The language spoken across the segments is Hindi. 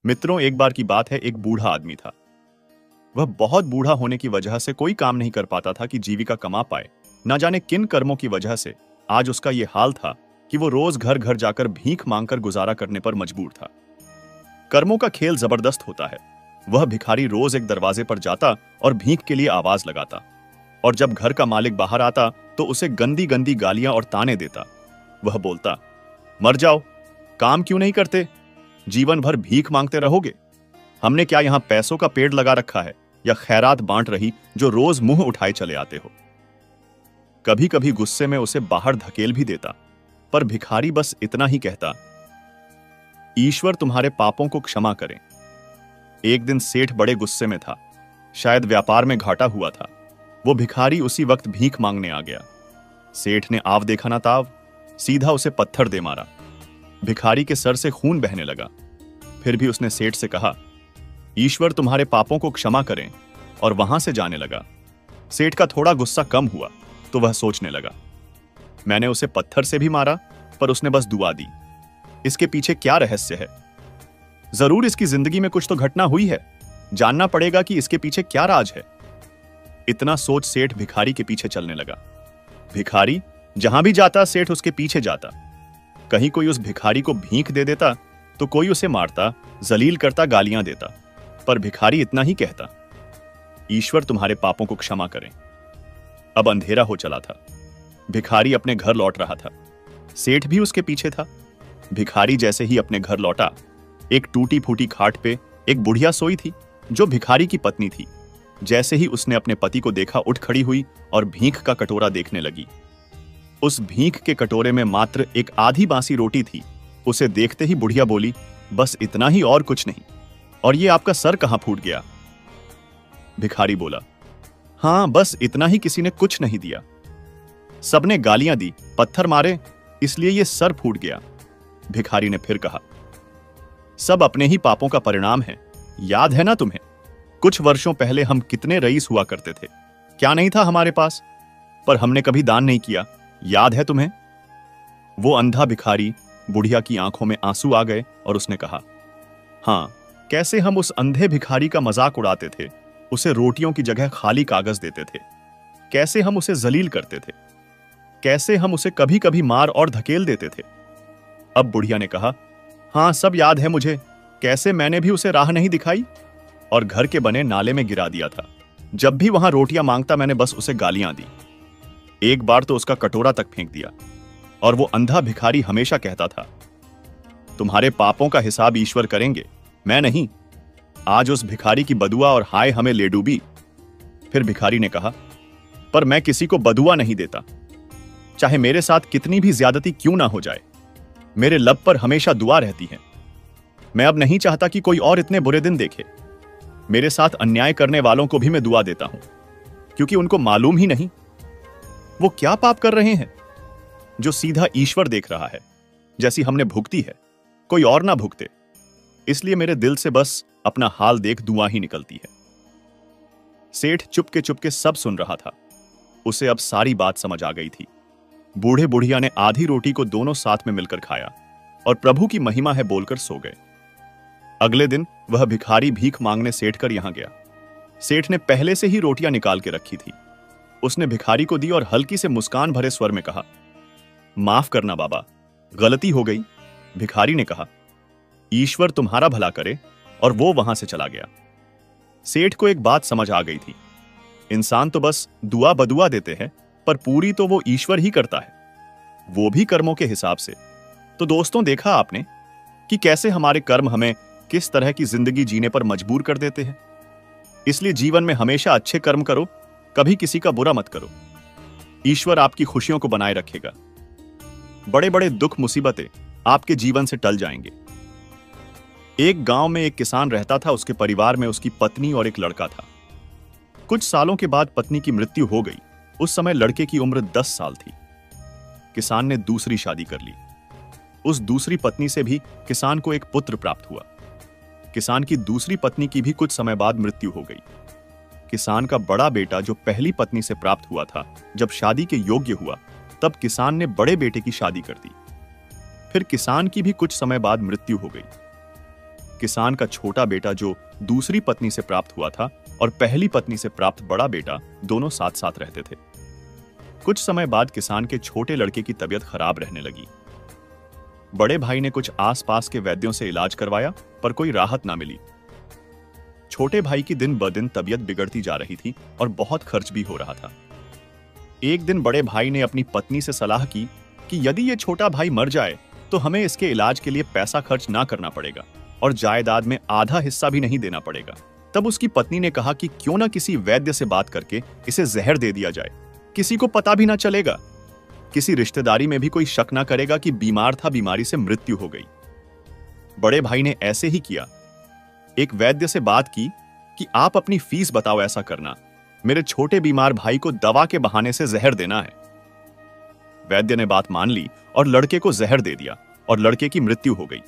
मित्रों, एक बार की बात है, एक बूढ़ा आदमी था। वह बहुत बूढ़ा होने की वजह से कोई काम नहीं कर पाता था कि जीविका कमा पाए। न जाने किन कर्मों की वजह से आज उसका ये हाल था कि वो रोज घर घर जाकर भीख मांगकर गुजारा करने पर मजबूर था। कर्मों का खेल जबरदस्त होता है। वह भिखारी रोज एक दरवाजे पर जाता और भीख के लिए आवाज लगाता, और जब घर का मालिक बाहर आता तो उसे गंदी गंदी गालियां और ताने देता। वह बोलता, मर जाओ, काम क्यों नहीं करते, जीवन भर भीख मांगते रहोगे। हमने क्या यहां पैसों का पेड़ लगा रखा है या खैरात बांट रही जो रोज मुंह उठाए चले आते हो। कभी कभी गुस्से में उसे बाहर धकेल भी देता, पर भिखारी बस इतना ही कहता, ईश्वर तुम्हारे पापों को क्षमा करें। एक दिन सेठ बड़े गुस्से में था, शायद व्यापार में घाटा हुआ था। वो भिखारी उसी वक्त भीख मांगने आ गया। सेठ ने आव देखा ना ताव, सीधा उसे पत्थर दे मारा। भिखारी के सर से खून बहने लगा। फिर भी उसने सेठ से कहा, ईश्वर तुम्हारे पापों को क्षमा करें, और वहां से जाने लगा। सेठ का थोड़ा गुस्सा कम हुआ तो वह सोचने लगा, मैंने उसे पत्थर से भी मारा पर उसने बस दुआ दी। इसके पीछे क्या रहस्य है? जरूर इसकी जिंदगी में कुछ तो घटना हुई है। जानना पड़ेगा कि इसके पीछे क्या राज है। इतना सोच सेठ भिखारी के पीछे चलने लगा। भिखारी जहां भी जाता सेठ उसके पीछे जाता। कहीं कोई उस भिखारी को भीख दे देता तो कोई उसे मारता, जलील करता, गालियां देता, पर भिखारी इतना ही कहता, ईश्वर तुम्हारे पापों को क्षमा करें। अब अंधेरा हो चला था। भिखारी अपने घर लौट रहा था। सेठ भी उसके पीछे था। भिखारी जैसे ही अपने घर लौटा, एक टूटी फूटी खाट पे एक बुढ़िया सोई थी जो भिखारी की पत्नी थी। जैसे ही उसने अपने पति को देखा, उठ खड़ी हुई और भीख का कटोरा देखने लगी। उस भीख के कटोरे में मात्र एक आधी बासी रोटी थी। उसे देखते ही बुढ़िया बोली, बस इतना ही और कुछ नहीं। और ये आपका सर कहां फूट गया? भिखारी बोला, हां बस इतना ही, किसी ने कुछ नहीं दिया। सबने गालियां दी, पत्थर मारे, इसलिए ये सर फूट गया। भिखारी ने फिर कहा, सब अपने ही पापों का परिणाम है। याद है ना तुम्हें, कुछ वर्षों पहले हम कितने रईस हुआ करते थे। क्या नहीं था हमारे पास, पर हमने कभी दान नहीं किया। याद है तुम्हें? वो अंधा भिखारी, बुढ़िया की आंखों में आंसू आ गए और उसने कहा, हां, कैसे हम उस अंधे भिखारी का मजाक उड़ाते थे, उसे रोटियों की जगह खाली कागज देते थे, कैसे हम उसे जलील करते थे, कैसे हम उसे कभी कभी मार और धकेल देते थे। अब बुढ़िया ने कहा, हां सब याद है मुझे, कैसे मैंने भी उसे राह नहीं दिखाई और घर के बने नाले में गिरा दिया था। जब भी वहां रोटियां मांगता मैंने बस उसे गालियां दी। एक बार तो उसका कटोरा तक फेंक दिया। और वो अंधा भिखारी हमेशा कहता था, तुम्हारे पापों का हिसाब ईश्वर करेंगे, मैं नहीं। आज उस भिखारी की बदुआ और हाय हमें ले डूबी। फिर भिखारी ने कहा, पर मैं किसी को बदुआ नहीं देता, चाहे मेरे साथ कितनी भी ज्यादती क्यों ना हो जाए। मेरे लब पर हमेशा दुआ रहती है। मैं अब नहीं चाहता कि कोई और इतने बुरे दिन देखे। मेरे साथ अन्याय करने वालों को भी मैं दुआ देता हूं, क्योंकि उनको मालूम ही नहीं वो क्या पाप कर रहे हैं, जो सीधा ईश्वर देख रहा है। जैसी हमने भुगती है, कोई और ना भुगते। इसलिए मेरे दिल से बस अपना हाल देख दुआ ही निकलती है। सेठ चुपके चुपके सब सुन रहा था। उसे अब सारी बात समझ आ गई थी। बूढ़े बुढ़िया ने आधी रोटी को दोनों साथ में मिलकर खाया और प्रभु की महिमा है बोलकर सो गए। अगले दिन वह भिखारी भीख मांगने सेठ कर यहां गया। सेठ ने पहले से ही रोटियां निकाल के रखी थी। उसने भिखारी को दी और हल्की से मुस्कान भरे स्वर में कहा, माफ करना बाबा, गलती हो गई। भिखारी ने कहा, ईश्वर तुम्हारा भला करे, और वो वहां से चला गया। सेठ को एक बात समझ आ गई थी, इंसान तो बस दुआ बदुआ देते हैं, पर पूरी तो वो ईश्वर ही करता है, वो भी कर्मों के हिसाब से। तो दोस्तों, देखा आपने कि कैसे हमारे कर्म हमें किस तरह की जिंदगी जीने पर मजबूर कर देते हैं। इसलिए जीवन में हमेशा अच्छे कर्म करो, कभी किसी का बुरा मत करो। ईश्वर आपकी खुशियों को बनाए रखेगा। बड़े बड़े दुख मुसीबतें आपके जीवन से टल जाएंगे। एक गांव में एक किसान रहता था। उसके परिवार में उसकी पत्नी और एक लड़का था। कुछ सालों के बाद पत्नी की मृत्यु हो गई। उस समय लड़के की उम्र 10 साल थी। किसान ने दूसरी शादी कर ली। उस दूसरी पत्नी से भी किसान को एक पुत्र प्राप्त हुआ। किसान की दूसरी पत्नी की भी कुछ समय बाद मृत्यु हो गई। किसान का बड़ा बेटा जो पहली पत्नी से प्राप्त हुआ था, जब शादी के योग्य हुआ, तब किसान ने बड़े बेटे की शादी कर दी। फिर किसान की भी कुछ समय बाद मृत्यु हो गई। किसान का छोटा बेटा जो दूसरी पत्नी से प्राप्त हुआ था और पहली पत्नी से प्राप्त बड़ा बेटा दोनों साथ साथ रहते थे। कुछ समय बाद किसान के छोटे लड़के की तबीयत खराब रहने लगी। बड़े भाई ने कुछ आसपास के वैद्यों से इलाज करवाया, पर कोई राहत ना मिली। छोटे भाई की दिन ब दिन तबीयत बिगड़ती जा रही थी और बहुत खर्च भी हो रहा था। एक दिन बड़े भाई ने अपनी पत्नी से सलाह की कि यदि ये छोटा भाई मर जाए तो हमें इसके इलाज के लिए पैसा खर्च ना करना पड़ेगा और जायदाद में आधा हिस्सा भी नहीं देना पड़ेगा। तब उसकी पत्नी ने कहा कि क्यों ना किसी वैद्य से बात करके इसे जहर दे दिया जाए, किसी को पता भी ना चलेगा, किसी रिश्तेदारी में भी कोई शक ना करेगा कि बीमार था, बीमारी से मृत्यु हो गई। बड़े भाई ने ऐसे ही किया। एक वैद्य से बात की कि आप अपनी फीस बताओ, ऐसा करना, मेरे छोटे बीमार भाई को दवा के बहाने से जहर देना है। वैद्य ने बात मान ली और लड़के को जहर दे दिया और लड़के की मृत्यु हो गई।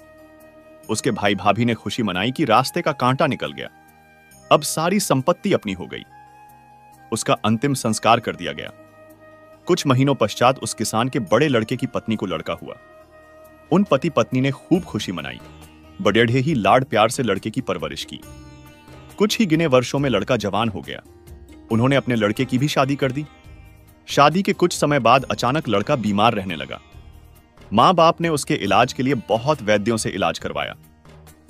उसके भाई भाभी ने खुशी मनाई कि रास्ते का कांटा निकल गया, अब सारी संपत्ति अपनी हो गई। उसका अंतिम संस्कार कर दिया गया। कुछ महीनों पश्चात उस किसान के बड़े लड़के की पत्नी को लड़का हुआ। उन पति पत्नी ने खूब खुशी मनाई, बड़ेढ़े ही लाड प्यार से लड़के की परवरिश की। कुछ ही गिने वर्षों में लड़का जवान हो गया। उन्होंने अपने लड़के की भी शादी कर दी। शादी के कुछ समय बाद अचानक लड़का बीमार रहने लगा। मां बाप ने उसके इलाज के लिए बहुत वैद्यों से इलाज करवाया।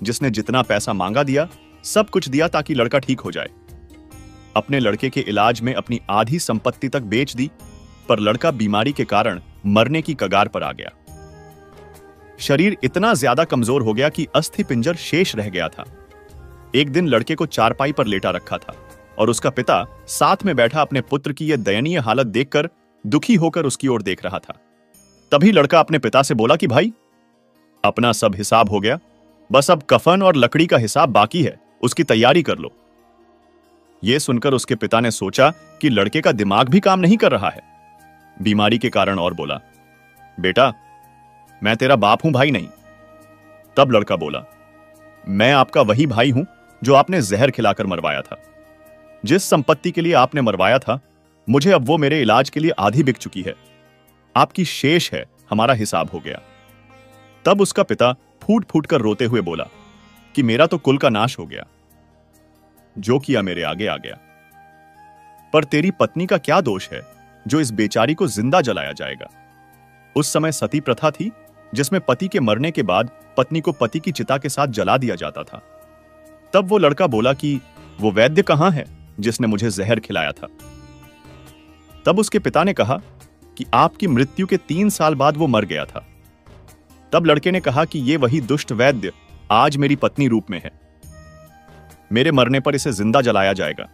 जिसने जितना पैसा मांगा दिया, सब कुछ दिया ताकि लड़का ठीक हो जाए। अपने लड़के के इलाज में अपनी आधी संपत्ति तक बेच दी, पर लड़का बीमारी के कारण मरने की कगार पर आ गया। शरीर इतना ज्यादा कमजोर हो गया कि अस्थि पिंजर शेष रह गया था। एक दिन लड़के को चारपाई पर लेटा रखा था और उसका पिता साथ में बैठा अपने पुत्र की यह दयनीय हालत देखकर दुखी होकर उसकी ओर देख रहा था। तभी लड़का अपने पिता से बोला कि भाई, अपना सब हिसाब हो गया, बस अब कफन और लकड़ी का हिसाब बाकी है, उसकी तैयारी कर लो। यह सुनकर उसके पिता ने सोचा कि लड़के का दिमाग भी काम नहीं कर रहा है बीमारी के कारण, और बोला, बेटा, मैं तेरा बाप हूं, भाई नहीं। तब लड़का बोला, मैं आपका वही भाई हूं जो आपने जहर खिलाकर मरवाया था। जिस संपत्ति के लिए आपने मरवाया था, मुझे अब वो मेरे इलाज के लिए आधी बिक चुकी है। आपकी शेष है, हमारा हिसाब हो गया। तब उसका पिता फूट फूट कर रोते हुए बोला कि मेरा तो कुल का नाश हो गया, जो किया मेरे आगे आ गया। पर तेरी पत्नी का क्या दोष है जो इस बेचारी को जिंदा जलाया जाएगा? उस समय सती प्रथा थी, जिसमें पति के मरने के बाद पत्नी को पति की चिता के साथ जला दिया जाता था। तब वो लड़का बोला कि वो वैद्य कहां है जिसने मुझे जहर खिलाया था? तब उसके पिता ने कहा कि आपकी मृत्यु के 3 साल बाद वो मर गया था। तब लड़के ने कहा कि ये वही दुष्ट वैद्य आज मेरी पत्नी रूप में है। मेरे मरने पर इसे जिंदा जलाया जाएगा।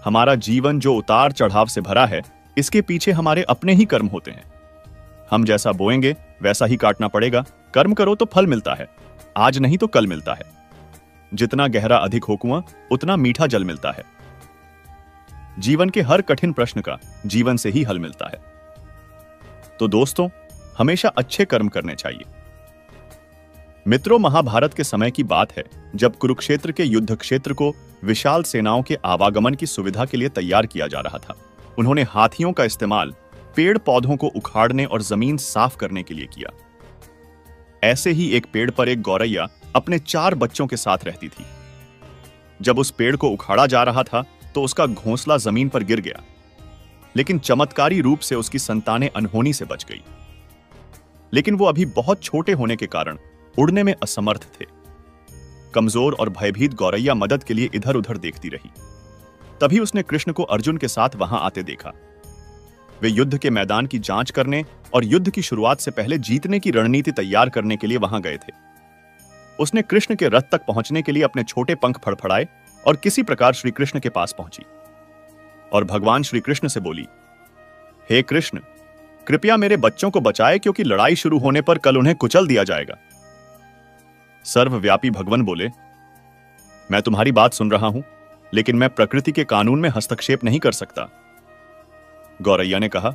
हमारा जीवन जो उतार चढ़ाव से भरा है, इसके पीछे हमारे अपने ही कर्म होते हैं। हम जैसा बोएंगे वैसा ही काटना पड़ेगा। कर्म करो तो फल मिलता है, आज नहीं तो कल मिलता है। जितना गहरा अधिक हो कुआं, उतना मीठा जल मिलता है। जीवन के हर कठिन प्रश्न का जीवन से ही हल मिलता है। तो दोस्तों, हमेशा अच्छे कर्म करने चाहिए। मित्रों, महाभारत के समय की बात है जब कुरुक्षेत्र के युद्ध क्षेत्र को विशाल सेनाओं के आवागमन की सुविधा के लिए तैयार किया जा रहा था। उन्होंने हाथियों का इस्तेमाल पेड़ पौधों को उखाड़ने और जमीन साफ करने के लिए किया। ऐसे ही एक पेड़ पर एक गौरैया अपने 4 बच्चों के साथ रहती थी। जब उस पेड़ को उखाड़ा जा रहा था तो उसका घोंसला जमीन पर गिर गया, लेकिन चमत्कारी रूप से उसकी संतानें अनहोनी से बच गई। लेकिन वो अभी बहुत छोटे होने के कारण उड़ने में असमर्थ थे। कमजोर और भयभीत गौरैया मदद के लिए इधर उधर देखती रही। तभी उसने कृष्ण को अर्जुन के साथ वहां आते देखा। वे युद्ध के मैदान की जांच करने और युद्ध की शुरुआत से पहले जीतने की रणनीति तैयार करने के लिए वहां गए थे। उसने कृष्ण के रथ तक पहुंचने के लिए अपने छोटे पंख फड़फड़ाए और किसी प्रकार श्री कृष्ण के पास पहुंची और भगवान श्री कृष्ण से बोली, हे कृष्ण, कृपया मेरे बच्चों को बचाए, क्योंकि लड़ाई शुरू होने पर कल उन्हें कुचल दिया जाएगा। सर्वव्यापी भगवान बोले, मैं तुम्हारी बात सुन रहा हूं, लेकिन मैं प्रकृति के कानून में हस्तक्षेप नहीं कर सकता। गौरैया ने कहा,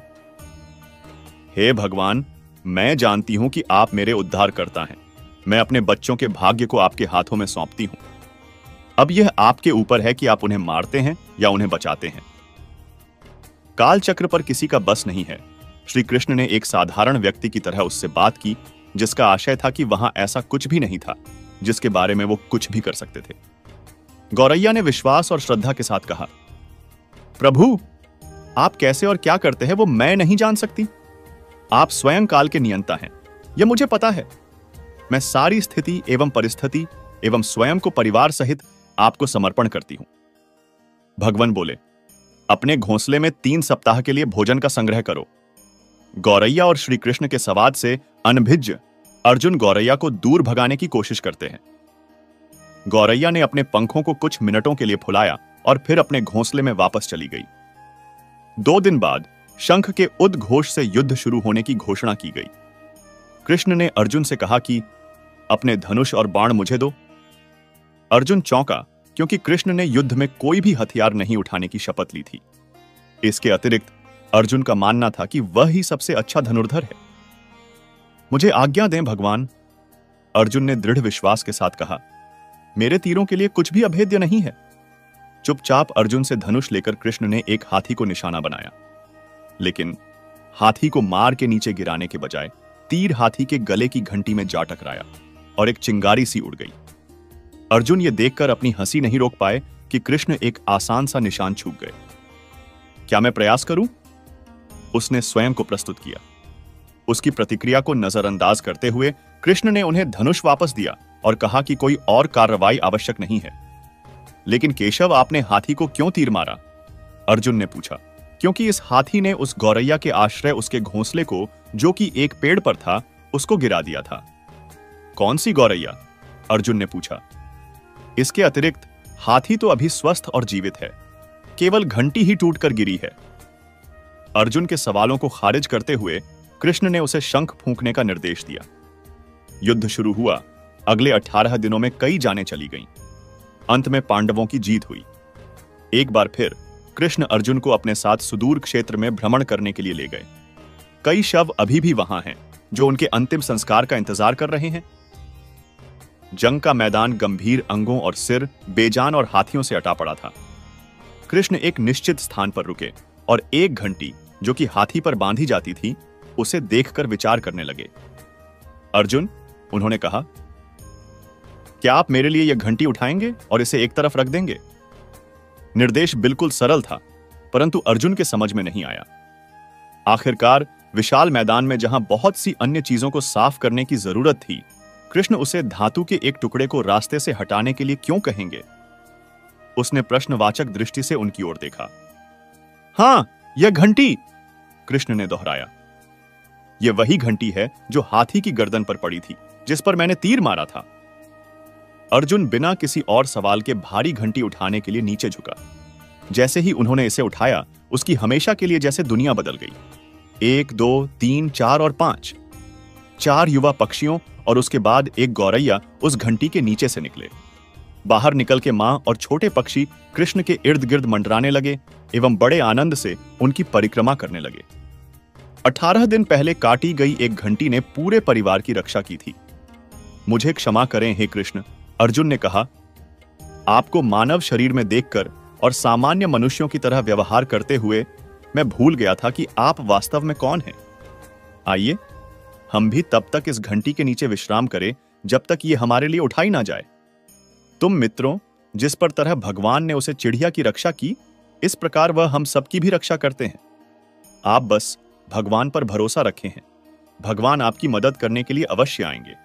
हे भगवान, मैं जानती हूं कि आप मेरे उद्धारकर्ता हैं। मैं अपने बच्चों के भाग्य को आपके हाथों में सौंपती हूं। अब यह आपके ऊपर है कि आप उन्हें मारते हैं या उन्हें बचाते हैं। काल चक्र पर किसी का बस नहीं है। श्री कृष्ण ने एक साधारण व्यक्ति की तरह उससे बात की, जिसका आशय था कि वहां ऐसा कुछ भी नहीं था जिसके बारे में वो कुछ भी कर सकते थे। गौरैया ने विश्वास और श्रद्धा के साथ कहा, प्रभु, आप कैसे और क्या करते हैं वो मैं नहीं जान सकती। आप स्वयं काल के नियंता हैं, यह मुझे पता है। मैं सारी स्थिति एवं परिस्थिति एवं स्वयं को परिवार सहित आपको समर्पण करती हूं। भगवान बोले, अपने घोंसले में 3 सप्ताह के लिए भोजन का संग्रह करो। गौरैया और श्री कृष्ण के संवाद से अनभिज्ञ अर्जुन गौरैया को दूर भगाने की कोशिश करते हैं। गौरैया ने अपने पंखों को कुछ मिनटों के लिए फुलाया और फिर अपने घोंसले में वापस चली गई। 2 दिन बाद शंख के उद्घोष से युद्ध शुरू होने की घोषणा की गई। कृष्ण ने अर्जुन से कहा कि अपने धनुष और बाण मुझे दो। अर्जुन चौंका, क्योंकि कृष्ण ने युद्ध में कोई भी हथियार नहीं उठाने की शपथ ली थी। इसके अतिरिक्त अर्जुन का मानना था कि वह ही सबसे अच्छा धनुर्धर है। मुझे आज्ञा दें भगवान, अर्जुन ने दृढ़ विश्वास के साथ कहा। मेरे तीरों के लिए कुछ भी अभेद्य नहीं है। चुपचाप अर्जुन से धनुष लेकर कृष्ण ने एक हाथी को निशाना बनाया, लेकिन हाथी को मार के नीचे गिराने के बजाय तीर हाथी के गले की घंटी में जा टकराया और एक चिंगारी सी उड़ गई। अर्जुन ये देखकर अपनी हंसी नहीं रोक पाए कि कृष्ण एक आसान सा निशान चूक गए। क्या मैं प्रयास करूं? उसने स्वयं को प्रस्तुत किया। उसकी प्रतिक्रिया को नजरअंदाज करते हुए कृष्ण ने उन्हें धनुष वापस दिया और कहा कि कोई और कार्रवाई आवश्यक नहीं है। लेकिन केशव, आपने हाथी को क्यों तीर मारा? अर्जुन ने पूछा। क्योंकि इस हाथी ने उस गौरैया के आश्रय उसके घोंसले को, जो कि एक पेड़ पर था, उसको गिरा दिया था। कौन सी गौरैया? अर्जुन ने पूछा। इसके अतिरिक्त हाथी तो अभी स्वस्थ और जीवित है, केवल घंटी ही टूटकर गिरी है। अर्जुन के सवालों को खारिज करते हुए कृष्ण ने उसे शंख फूंकने का निर्देश दिया। युद्ध शुरू हुआ। अगले 18 दिनों में कई जानें चली गईं। अंत में पांडवों की जीत हुई। एक बार फिर कृष्ण अर्जुन को अपने साथ सुदूर क्षेत्र में भ्रमण करने के लिए ले गए। कई शव अभी भी वहां हैं, जो उनके अंतिम संस्कार का इंतजार कर रहे हैं। जंग का मैदान गंभीर अंगों और सिर, बेजान और हाथियों से अटा पड़ा था। कृष्ण एक निश्चित स्थान पर रुके और एक घंटी, जो कि हाथी पर बांधी जाती थी, उसे देखकर विचार करने लगे। अर्जुन, उन्होंने कहा, क्या आप मेरे लिए यह घंटी उठाएंगे और इसे एक तरफ रख देंगे? निर्देश बिल्कुल सरल था, परंतु अर्जुन के समझ में नहीं आया। आखिरकार विशाल मैदान में जहां बहुत सी अन्य चीजों को साफ करने की जरूरत थी, कृष्ण उसे धातु के एक टुकड़े को रास्ते से हटाने के लिए क्यों कहेंगे? उसने प्रश्नवाचक दृष्टि से उनकी ओर देखा। हां, यह घंटी, कृष्ण ने दोहराया। यह वही घंटी है जो हाथी की गर्दन पर पड़ी थी, जिस पर मैंने तीर मारा था। अर्जुन बिना किसी और सवाल के भारी घंटी उठाने के लिए नीचे झुका। जैसे ही उन्होंने इसे उठाया, उसकी हमेशा के लिए जैसे दुनिया बदल गई। 1, 2, 3, 4 और 5 4 युवा पक्षियों और उसके बाद एक गौरैया उस घंटी के नीचे से निकले। बाहर निकल के मां और छोटे पक्षी कृष्ण के इर्द गिर्द मंडराने लगे एवं बड़े आनंद से उनकी परिक्रमा करने लगे। 18 दिन पहले काटी गई एक घंटी ने पूरे परिवार की रक्षा की थी। मुझे क्षमा करें हे कृष्ण, अर्जुन ने कहा। आपको मानव शरीर में देखकर और सामान्य मनुष्यों की तरह व्यवहार करते हुए मैं भूल गया था कि आप वास्तव में कौन हैं। आइए, हम भी तब तक इस घंटी के नीचे विश्राम करें जब तक ये हमारे लिए उठाई ना जाए। तुम मित्रों, जिस पर तरह भगवान ने उसे चिड़िया की रक्षा की, इस प्रकार वह हम सबकी भी रक्षा करते हैं। आप बस भगवान पर भरोसा रखे हैं। भगवान आपकी मदद करने के लिए अवश्य आएंगे।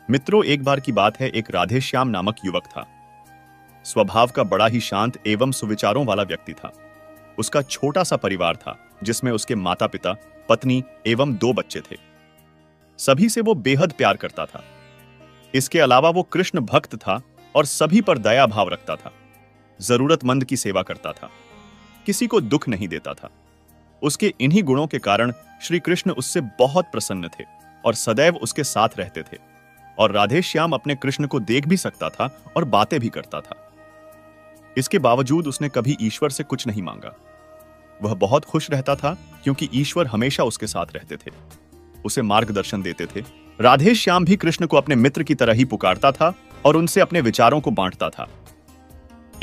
मित्रों, एक बार की बात है, एक राधेश्याम नामक युवक था। स्वभाव का बड़ा ही शांत एवं सुविचारों वाला व्यक्ति था। उसका छोटा सा परिवार था, जिसमें उसके माता पिता, पत्नी एवं 2 बच्चे थे। सभी से वो बेहद प्यार करता था। इसके अलावा वो कृष्ण भक्त था और सभी पर दया भाव रखता था। जरूरतमंद की सेवा करता था, किसी को दुख नहीं देता था। उसके इन्हीं गुणों के कारण श्री कृष्ण उससे बहुत प्रसन्न थे और सदैव उसके साथ रहते थे। और राधेश्याम अपने कृष्ण को देख भी सकता था और बातें भी करता था। इसके बावजूद उसने कभी ईश्वर से कुछ नहीं मांगा। वह बहुत खुश रहता था, क्योंकि ईश्वर हमेशा उसके साथ रहते थे, उसे मार्गदर्शन देते थे। राधेश्याम भी कृष्ण को अपने मित्र की तरह ही पुकारता था और उनसे अपने विचारों को बांटता था।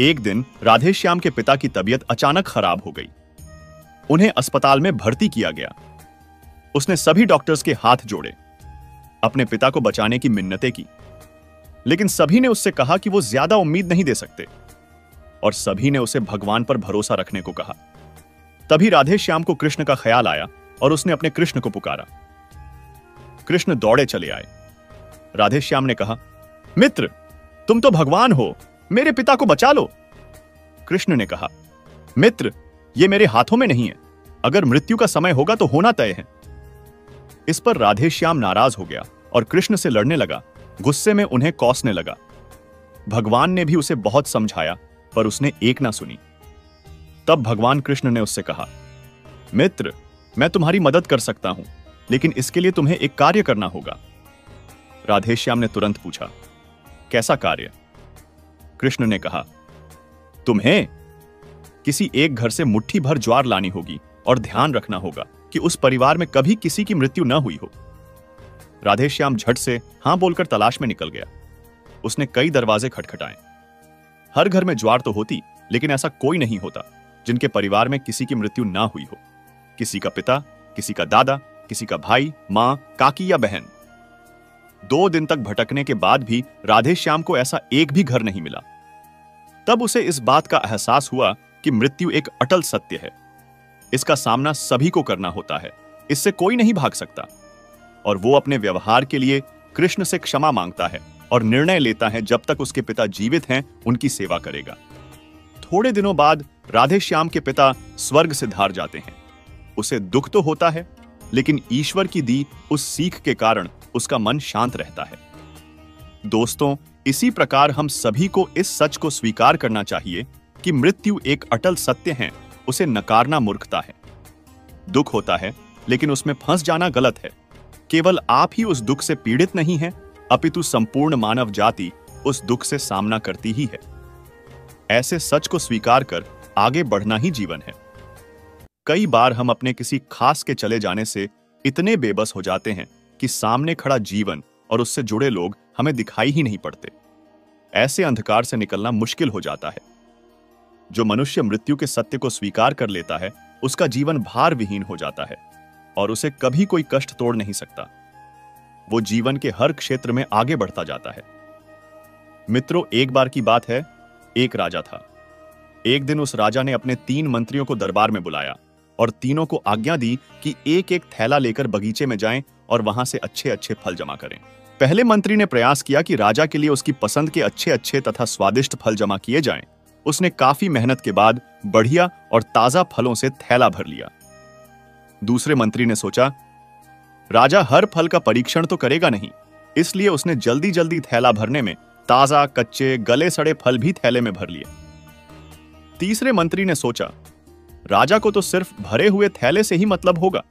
एक दिन राधेश्याम के पिता की तबीयत अचानक खराब हो गई। उन्हें अस्पताल में भर्ती किया गया। उसने सभी डॉक्टर्स के हाथ जोड़े, अपने पिता को बचाने की मिन्नतें की। लेकिन सभी ने उससे कहा कि वो ज्यादा उम्मीद नहीं दे सकते और सभी ने उसे भगवान पर भरोसा रखने को कहा। तभी राधे श्याम को कृष्ण का ख्याल आया और उसने अपने कृष्ण को पुकारा। कृष्ण दौड़े चले आए। राधे श्याम ने कहा, मित्र, तुम तो भगवान हो, मेरे पिता को बचा लो। कृष्ण ने कहा, मित्र, ये मेरे हाथों में नहीं है, अगर मृत्यु का समय होगा तो होना तय है। इस पर राधे श्याम नाराज हो गया और कृष्ण से लड़ने लगा, गुस्से में उन्हें कोसने लगा। भगवान ने भी उसे बहुत समझाया पर उसने एक ना सुनी। तब भगवान कृष्ण ने उससे कहा, मित्र, मैं तुम्हारी मदद कर सकता हूं, लेकिन इसके लिए तुम्हें एक कार्य करना होगा। राधे श्याम ने तुरंत पूछा, कैसा कार्य? कृष्ण ने कहा, तुम्हें किसी एक घर से मुट्ठी भर ज्वार लानी होगी और ध्यान रखना होगा कि उस परिवार में कभी किसी की मृत्यु न हुई हो। राधे श्याम झट से हां बोलकर तलाश में निकल गया। उसने कई दरवाजे खटखटाए। हर घर में ज्वार तो होती, लेकिन ऐसा कोई नहीं होता जिनके परिवार में किसी की मृत्यु ना हुई हो। किसी का पिता, किसी का दादा, किसी का भाई, मां, काकी या बहन। 2 दिन तक भटकने के बाद भी राधे श्याम को ऐसा एक भी घर नहीं मिला। तब उसे इस बात का एहसास हुआ कि मृत्यु एक अटल सत्य है। इसका सामना सभी को करना होता है, इससे कोई नहीं भाग सकता। और वो अपने व्यवहार के लिए कृष्ण से क्षमा मांगता है और निर्णय लेता है जब तक उसके पिता जीवित हैं उनकी सेवा करेगा। थोड़े दिनों बाद राधे श्याम के पिता स्वर्ग से धार जाते हैं। उसे दुख तो होता है, लेकिन ईश्वर की दी उस सीख के कारण उसका मन शांत रहता है। दोस्तों, इसी प्रकार हम सभी को इस सच को स्वीकार करना चाहिए कि मृत्यु एक अटल सत्य है, उसे नकारना मूर्खता है। दुख होता है, लेकिन उसमें फंस जाना गलत है। केवल आप ही उस दुख से पीड़ित नहीं हैं, अपितु संपूर्ण मानव जाति उस दुख से सामना करती ही है। ऐसे सच को स्वीकार कर आगे बढ़ना ही जीवन है। कई बार हम अपने किसी खास के चले जाने से इतने बेबस हो जाते हैं कि सामने खड़ा जीवन और उससे जुड़े लोग हमें दिखाई ही नहीं पड़ते। ऐसे अंधकार से निकलना मुश्किल हो जाता है। जो मनुष्य मृत्यु के सत्य को स्वीकार कर लेता है, उसका जीवन भार विहीन हो जाता है और उसे कभी कोई कष्ट तोड़ नहीं सकता। वो जीवन के हर क्षेत्र में आगे बढ़ता जाता है। मित्रों, एक बार की बात है, एक राजा था। एक दिन उस राजा ने अपने 3 मंत्रियों को दरबार में बुलाया और तीनों को आज्ञा दी कि एक एक थैला लेकर बगीचे में जाएं और वहां से अच्छे अच्छे फल जमा करें। पहले मंत्री ने प्रयास किया कि राजा के लिए उसकी पसंद के अच्छे अच्छे तथा स्वादिष्ट फल जमा किए जाएं। उसने काफी मेहनत के बाद बढ़िया और ताजा फलों से थैला भर लिया। दूसरे मंत्री ने सोचा, राजा हर फल का परीक्षण तो करेगा नहीं, इसलिए उसने जल्दी जल्दी थैला भरने में ताजा, कच्चे, गले सड़े फल भी थैले में भर लिए। तीसरे मंत्री ने सोचा, राजा को तो सिर्फ भरे हुए थैले से ही मतलब होगा,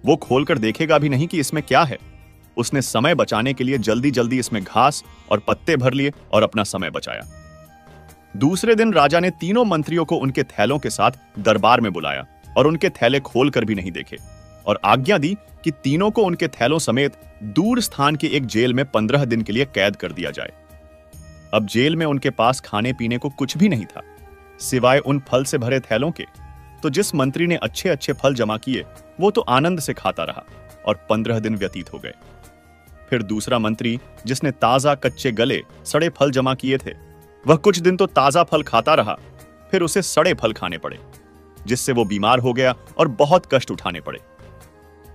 वो खोलकर देखेगा भी नहीं कि इसमें क्या है। उसने समय बचाने के लिए जल्दी जल्दी इसमें घास और पत्ते भर लिए और अपना समय बचाया। दूसरे दिन राजा ने तीनों मंत्रियों को उनके थैलों के साथ दरबार में बुलाया और उनके थैले खोलकर भी नहीं देखे और आज्ञा दी कि तीनों को उनके थैलों समेत दूर स्थान के एक जेल में 15 दिन के लिए कैद कर दिया जाए। अब जेल में उनके पास खाने पीने को कुछ भी नहीं था सिवाय उन फल से भरे थैलों के। तो जिस मंत्री ने अच्छे अच्छे फल जमा किए वो तो आनंद से खाता रहा और 15 दिन व्यतीत हो गए। फिर दूसरा मंत्री, जिसने ताजा कच्चे गले सड़े फल जमा किए थे, वह कुछ दिन तो ताजा फल खाता रहा, फिर उसे सड़े फल खाने पड़े, जिससे वो बीमार हो गया और बहुत कष्ट उठाने पड़े।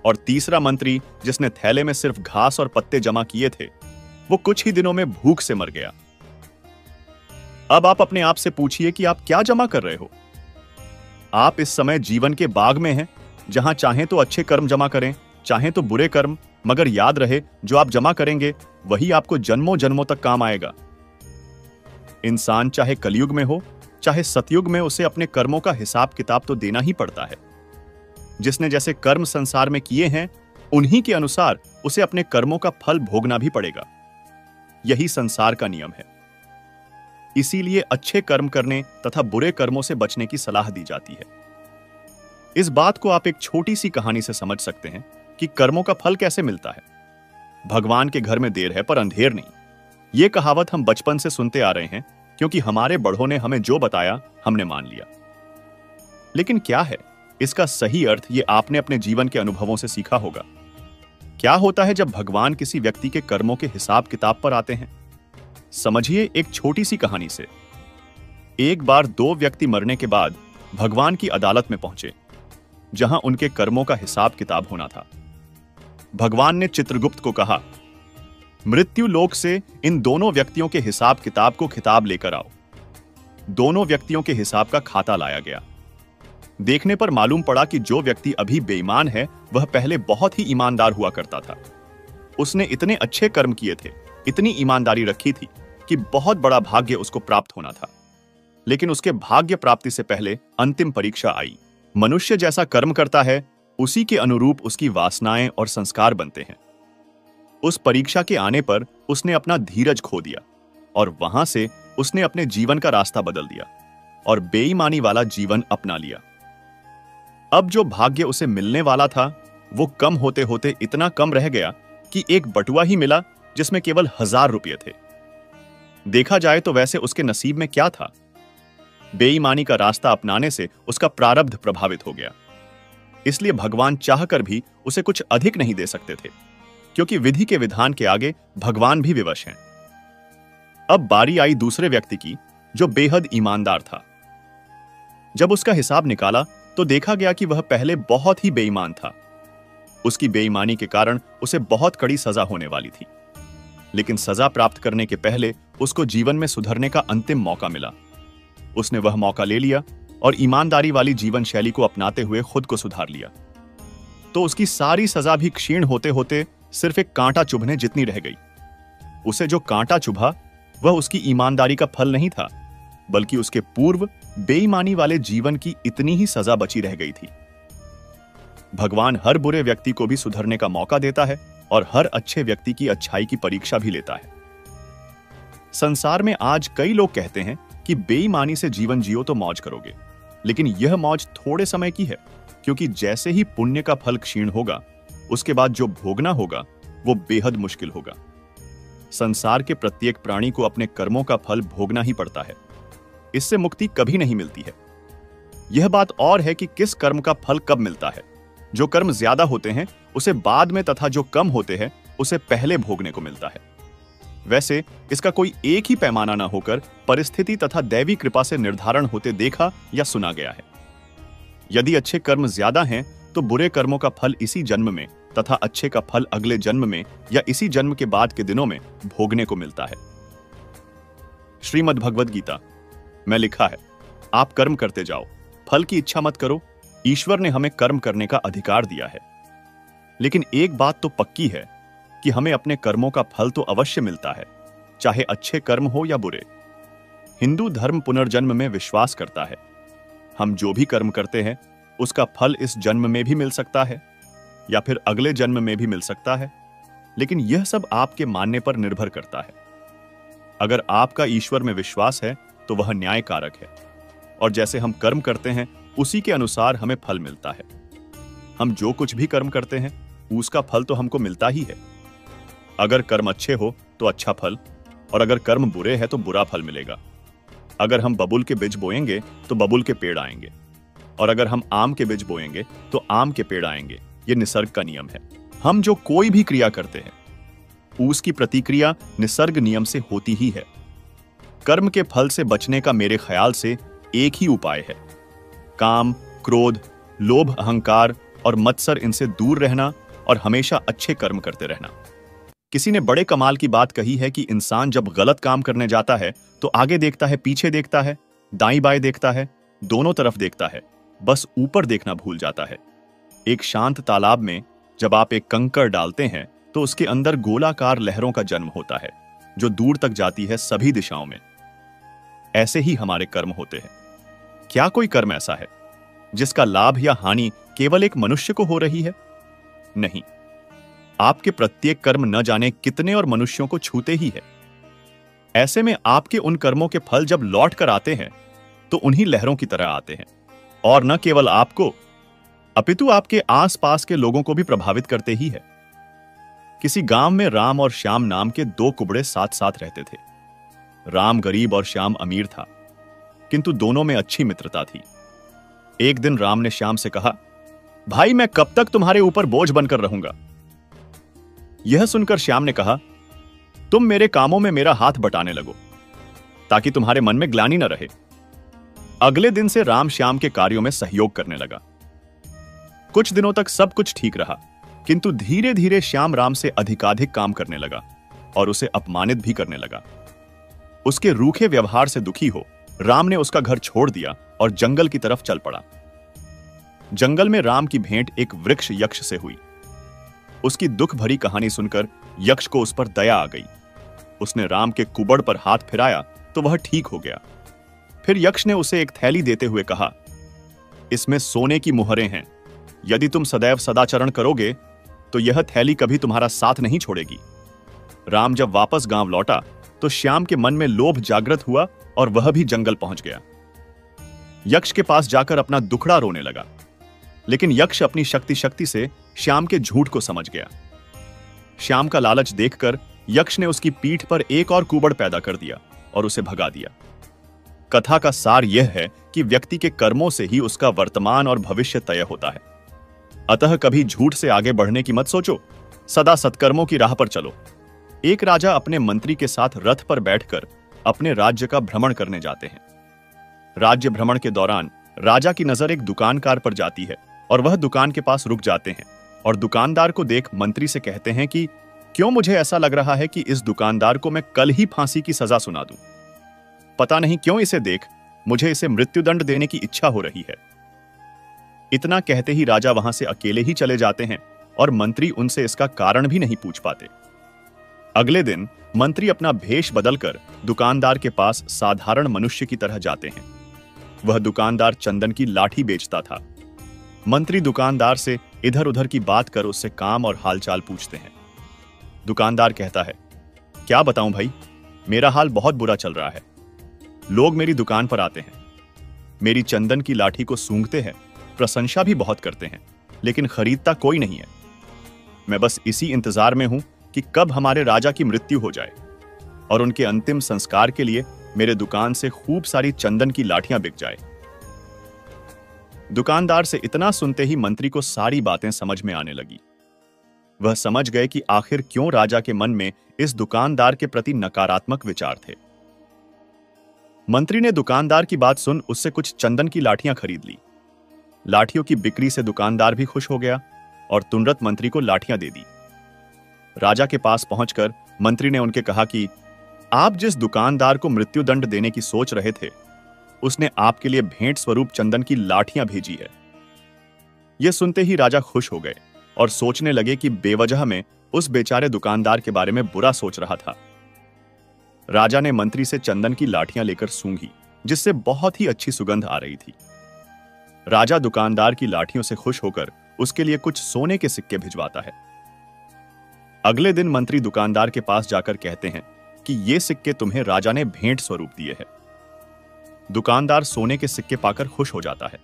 और तीसरा मंत्री, जिसने थैले में सिर्फ घास और पत्ते जमा किए थे, वो कुछ ही दिनों में भूख से मर गया। अब आप अपने आप से पूछिए कि आप क्या जमा कर रहे हो। आप इस समय जीवन के बाग में हैं, जहां चाहें तो अच्छे कर्म जमा करें, चाहें तो बुरे कर्म, मगर याद रहे जो आप जमा करेंगे वही आपको जन्मों जन्मों तक काम आएगा। इंसान चाहे कलयुग में हो चाहे सतयुग में, उसे अपने कर्मों का हिसाब किताब तो देना ही पड़ता है। जिसने जैसे कर्म संसार में किए हैं उन्हीं के अनुसार उसे अपने कर्मों का फल भोगना भी पड़ेगा। यही संसार का नियम है। इसीलिए अच्छे कर्म करने तथा बुरे कर्मों से बचने की सलाह दी जाती है। इस बात को आप एक छोटी सी कहानी से समझ सकते हैं कि कर्मों का फल कैसे मिलता है। भगवान के घर में देर है पर अंधेर नहीं। यह कहावत हम बचपन से सुनते आ रहे हैं, क्योंकि हमारे बड़ों ने हमें जो बताया हमने मान लिया। लेकिन क्या है इसका सही अर्थ, ये आपने अपने जीवन के अनुभवों से सीखा होगा। क्या होता है जब भगवान किसी व्यक्ति के कर्मों के हिसाब किताब पर आते हैं? समझिए एक छोटी सी कहानी से। एक बार दो व्यक्ति मरने के बाद भगवान की अदालत में पहुंचे, जहां उनके कर्मों का हिसाब किताब होना था। भगवान ने चित्रगुप्त को कहा, मृत्यु लोक से इन दोनों व्यक्तियों के हिसाब किताब को खिताब लेकर आओ। दोनों व्यक्तियों के हिसाब का खाता लाया गया। देखने पर मालूम पड़ा कि जो व्यक्ति अभी बेईमान है वह पहले बहुत ही ईमानदार हुआ करता था। उसने इतने अच्छे कर्म किए थे, इतनी ईमानदारी रखी थी कि बहुत बड़ा भाग्य उसको प्राप्त होना था। लेकिन उसके भाग्य प्राप्ति से पहले अंतिम परीक्षा आई। मनुष्य जैसा कर्म करता है उसी के अनुरूप उसकी वासनाएं और संस्कार बनते हैं। उस परीक्षा के आने पर उसने अपना धीरज खो दिया और वहां से उसने अपने जीवन का रास्ता बदल दिया और बेईमानी वाला जीवन अपना लिया। अब जो भाग्य उसे मिलने वाला था वो कम होते होते इतना कम रह गया कि एक बटुआ ही मिला जिसमें केवल 1000 रुपये थे। देखा जाए तो वैसे उसके नसीब में क्या था? बेईमानी का रास्ता अपनाने से उसका प्रारब्ध प्रभावित हो गया। इसलिए भगवान चाहकर भी उसे कुछ अधिक नहीं दे सकते थे, क्योंकि विधि के विधान के आगे भगवान भी विवश हैं। अब बारी आई दूसरे व्यक्ति की, जो बेहद ईमानदार था। जब उसका हिसाब निकाला तो देखा गया कि वह पहले बहुत ही बेईमान था। उसकी बेईमानी के कारण उसे बहुत कड़ी सजा होने वाली थी। लेकिन सजा प्राप्त करने के पहले उसको जीवन में सुधरने का अंतिम मौका मिला। उसने वह मौका ले लिया और ईमानदारी वाली जीवन शैली को अपनाते हुए खुद को सुधार लिया। तो उसकी सारी सजा भी क्षीण होते होते सिर्फ एक कांटा चुभने जितनी रह गई। उसे जो कांटा चुभा वह उसकी ईमानदारी का फल नहीं था, बल्कि उसके पूर्व बेईमानी वाले जीवन की इतनी ही सजा बची रह गई थी। भगवान हर बुरे व्यक्ति को भी सुधरने का मौका देता है और हर अच्छे व्यक्ति की अच्छाई की परीक्षा भी लेता है। संसार में आज कई लोग कहते हैं कि बेईमानी से जीवन जियो तो मौज करोगे, लेकिन यह मौज थोड़े समय की है, क्योंकि जैसे ही पुण्य का फल क्षीण होगा उसके बाद जो भोगना होगा वो बेहद मुश्किल होगा। संसार के प्रत्येक प्राणी को अपने कर्मों का फल भोगना ही पड़ता है। इससे मुक्ति कभी नहीं मिलती है। यह बात और है कि किस कर्म का फल कब मिलता है। जो कर्म ज्यादा होते हैं उसे बाद में, तथा जो कम होते हैं उसे पहले भोगने को मिलता है। वैसे इसका कोई एक ही पैमाना न होकर परिस्थिति तथा दैवी कृपा से निर्धारण होते देखा या सुना गया है। यदि अच्छे कर्म ज्यादा हैं तो बुरे कर्मों का फल इसी जन्म में तथा अच्छे का फल अगले जन्म में या इसी जन्म के बाद के दिनों में भोगने को मिलता है। श्रीमद् भगवद गीता में लिखा है, आप कर्म करते जाओ, फल की इच्छा मत करो। ईश्वर ने हमें कर्म करने का अधिकार दिया है। लेकिन एक बात तो पक्की है कि हमें अपने कर्मों का फल तो अवश्य मिलता है, चाहे अच्छे कर्म हो या बुरे। हिंदू धर्म पुनर्जन्म में विश्वास करता है। हम जो भी कर्म करते हैं उसका फल इस जन्म में भी मिल सकता है या फिर अगले जन्म में भी मिल सकता है, लेकिन यह सब आपके मानने पर निर्भर करता है। अगर आपका ईश्वर में विश्वास है तो वह न्याय कारक है, और जैसे हम कर्म करते हैं उसी के अनुसार हमें फल मिलता है। हम जो कुछ भी कर्म करते हैं उसका फल तो हमको मिलता ही है। अगर कर्म अच्छे हो तो अच्छा फल, और अगर कर्म बुरे हैं तो बुरा फल मिलेगा। अगर हम बबुल के बीज बोएंगे तो बबुल के पेड़ आएंगे, और अगर हम आम के बीज बोएंगे तो आम के पेड़ आएंगे। यह निसर्ग का नियम है। हम जो कोई भी क्रिया करते हैं उसकी प्रतिक्रिया निसर्ग नियम से होती ही है। कर्म के फल से बचने का मेरे ख्याल से एक ही उपाय है, काम, क्रोध, लोभ, अहंकार और मत्सर, इनसे दूर रहना और हमेशा अच्छे कर्म करते रहना। किसी ने बड़े कमाल की बात कही है कि इंसान जब गलत काम करने जाता है तो आगे देखता है, पीछे देखता है, दाईं बाएं देखता है, दोनों तरफ देखता है, बस ऊपर देखना भूल जाता है। एक शांत तालाब में जब आप एक कंकड़ डालते हैं तो उसके अंदर गोलाकार लहरों का जन्म होता है जो दूर तक जाती है सभी दिशाओं में। ऐसे ही हमारे कर्म होते हैं। क्या कोई कर्म ऐसा है जिसका लाभ या हानि केवल एक मनुष्य को हो रही है? नहीं, आपके प्रत्येक कर्म न जाने कितने और मनुष्यों को छूते ही है। ऐसे में आपके उन कर्मों के फल जब लौट कर आते हैं तो उन्हीं लहरों की तरह आते हैं, और न केवल आपको अपितु आपके आसपास के लोगों को भी प्रभावित करते ही है। किसी गांव में राम और श्याम नाम के दो कुबड़े साथ साथ रहते थे। राम गरीब और श्याम अमीर था, किंतु दोनों में अच्छी मित्रता थी। एक दिन राम ने श्याम से कहा, भाई मैं कब तक तुम्हारे ऊपर बोझ बनकर रहूंगा? यह सुनकर श्याम ने कहा, तुम मेरे कामों में मेरा हाथ बटाने लगो ताकि तुम्हारे मन में ग्लानि न रहे। अगले दिन से राम श्याम के कार्यों में सहयोग करने लगा। कुछ दिनों तक सब कुछ ठीक रहा, किंतु धीरे धीरे श्याम राम से अधिकाधिक काम करने लगा और उसे अपमानित भी करने लगा। उसके रूखे व्यवहार से दुखी हो राम ने उसका घर छोड़ दिया और जंगल की तरफ चल पड़ा। जंगल में राम की भेंट एक वृक्ष यक्ष से हुई। उसकी दुख भरी कहानी सुनकर यक्ष को उस पर दया आ गई। उसने राम के कुबड़ पर हाथ फिराया तो वह ठीक हो गया। फिर यक्ष ने उसे एक थैली देते हुए कहा, इसमें सोने की मुहरें हैं। यदि तुम सदैव सदाचरण करोगे तो यह थैली कभी तुम्हारा साथ नहीं छोड़ेगी। राम जब वापस गांव लौटा तो श्याम के मन में लोभ जागृत हुआ और वह भी जंगल पहुंच गया। यक्ष के पास जाकर अपना दुखड़ा रोने लगा, लेकिन यक्ष अपनी शक्ति से श्याम के झूठ को समझ गया। श्याम का लालच देखकर यक्ष ने उसकी पीठ पर एक और कुबड़ पैदा कर दिया और उसे भगा दिया। कथा का सार यह है कि व्यक्ति के कर्मों से ही उसका वर्तमान और भविष्य तय होता है। अतः कभी झूठ से आगे बढ़ने की मत सोचो, सदा सत्कर्मों की राह पर चलो। एक राजा अपने मंत्री के साथ रथ पर बैठकर अपने राज्य का भ्रमण करने जाते हैं। राज्य भ्रमण के दौरान राजा की नजर एक दुकानकार पर जाती है और वह दुकान के पास रुक जाते हैं और दुकानदार को देख मंत्री से कहते हैं कि क्यों मुझे ऐसा लग रहा है कि इस दुकानदार को मैं कल ही फांसी की सजा सुना दूं। पता नहीं क्यों इसे देख मुझे इसे मृत्युदंड देने की इच्छा हो रही है। इतना कहते ही राजा वहां से अकेले ही चले जाते हैं और मंत्री उनसे इसका कारण भी नहीं पूछ पाते। अगले दिन मंत्री अपना भेष बदलकर दुकानदार के पास साधारण मनुष्य की तरह जाते हैं। वह दुकानदार चंदन की लाठी बेचता था। मंत्री दुकानदार से इधर उधर की बात कर उससे काम और हालचाल पूछते हैं। दुकानदार कहता है, क्या बताऊं भाई, मेरा हाल बहुत बुरा चल रहा है। लोग मेरी दुकान पर आते हैं, मेरी चंदन की लाठी को सूंघते हैं, प्रशंसा भी बहुत करते हैं, लेकिन खरीदता कोई नहीं है। मैं बस इसी इंतजार में हूं कि कब हमारे राजा की मृत्यु हो जाए और उनके अंतिम संस्कार के लिए मेरे दुकान से खूब सारी चंदन की लाठियां बिक जाए। दुकानदार से इतना सुनते ही मंत्री को सारी बातें समझ में आने लगी। वह समझ गए कि आखिर क्यों राजा के मन में इस दुकानदार के प्रति नकारात्मक विचार थे। मंत्री ने दुकानदार की बात सुन उससे कुछ चंदन की लाठियां खरीद ली। लाठियों की बिक्री से दुकानदार भी खुश हो गया और तुरंत मंत्री को लाठियां दे दी। राजा के पास पहुंचकर मंत्री ने उनके कहा कि आप जिस दुकानदार को मृत्युदंड देने की सोच रहे थे, उसने आपके लिए भेंट स्वरूप चंदन की लाठियां भेजी है। यह सुनते ही राजा खुश हो गए और सोचने लगे कि बेवजह में उस बेचारे दुकानदार के बारे में बुरा सोच रहा था। राजा ने मंत्री से चंदन की लाठियां लेकर सूंघी, जिससे बहुत ही अच्छी सुगंध आ रही थी। राजा दुकानदार की लाठियों से खुश होकर उसके लिए कुछ सोने के सिक्के भिजवाता है। अगले दिन मंत्री दुकानदार के पास जाकर कहते हैं कि ये सिक्के तुम्हें राजा ने भेंट स्वरूप दिए हैं। दुकानदार सोने के सिक्के पाकर खुश हो जाता है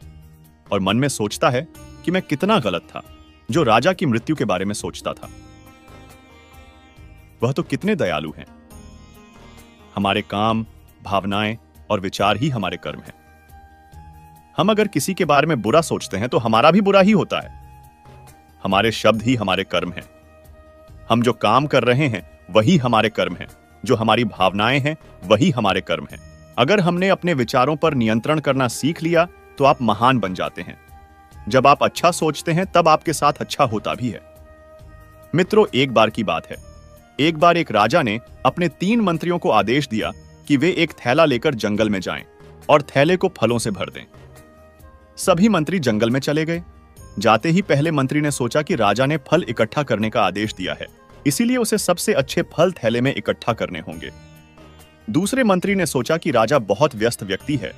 और मन में सोचता है कि मैं कितना गलत था जो राजा की मृत्यु के बारे में सोचता था। वह तो कितने दयालु हैं। हमारे काम, भावनाएं और विचार ही हमारे कर्म हैं। हम अगर किसी के बारे में बुरा सोचते हैं तो हमारा भी बुरा ही होता है। हमारे शब्द ही हमारे कर्म हैं। हम जो काम कर रहे हैं वही हमारे कर्म हैं। जो हमारी भावनाएं हैं वही हमारे कर्म हैं। अगर हमने अपने विचारों पर नियंत्रण करना सीख लिया तो आप महान बन जाते हैं। जब आप अच्छा सोचते हैं तब आपके साथ अच्छा होता भी है। मित्रों, एक बार की बात है, एक बार एक राजा ने अपने 3 मंत्रियों को आदेश दिया कि वे एक थैला लेकर जंगल में जाएं और थैले को फलों से भर दें। सभी मंत्री जंगल में चले गए। जाते ही पहले मंत्री ने सोचा कि राजा ने फल इकट्ठा करने का आदेश दिया है, इसीलिए उसे सबसे अच्छे फल थैले में इकट्ठा करने होंगे। दूसरे मंत्री ने सोचा कि राजा बहुत व्यस्त व्यक्ति है,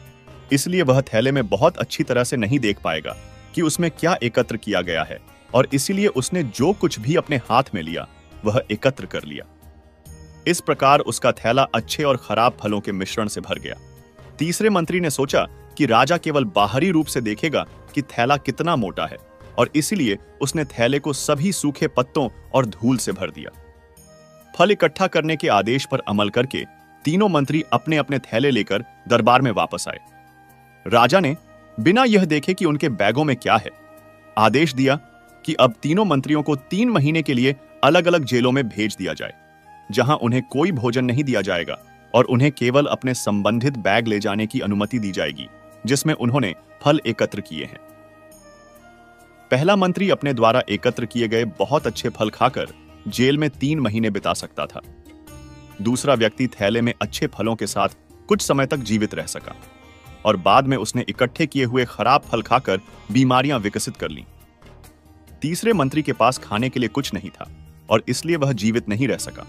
इसलिए वह थैले में बहुत अच्छी तरह से नहीं देख पाएगा कि उसमें क्या एकत्र किया गया है, और इसीलिए उसने जो कुछ भी अपने हाथ में लिया वह एकत्र कर लिया। इस प्रकार उसका थैला अच्छे और खराब फलों के मिश्रण से भर गया। तीसरे मंत्री ने सोचा कि राजा केवल बाहरी रूप से देखेगा कि थैला कितना मोटा है, और इसीलिए उसने थैले को सभी सूखे पत्तों और धूल से भर दिया। फल इकट्ठा करने के आदेश पर अमल करके तीनों मंत्री अपने अपने थैले लेकर दरबार में वापस आए। राजा ने बिना यह देखे कि उनके बैगों में क्या है, आदेश दिया कि अब तीनों मंत्रियों को 3 महीने के लिए अलग अलग जेलों में भेज दिया जाए। जहां उन्हें कोई भोजन नहीं दिया जाएगा और उन्हें केवल अपने संबंधित बैग ले जाने की अनुमति दी जाएगी जिसमें उन्होंने फल एकत्र किए हैं। पहला मंत्री अपने द्वारा एकत्र किए गए बहुत अच्छे फल खाकर जेल में 3 महीने बिता सकता था। दूसरा व्यक्ति थैले में अच्छे फलों के साथ कुछ समय तक जीवित रह सका और बाद में उसने इकट्ठे किए हुए खराब फल खाकर बीमारियां विकसित कर लीं। तीसरे मंत्री के पास खाने के लिए कुछ नहीं था और इसलिए वह जीवित नहीं रह सका।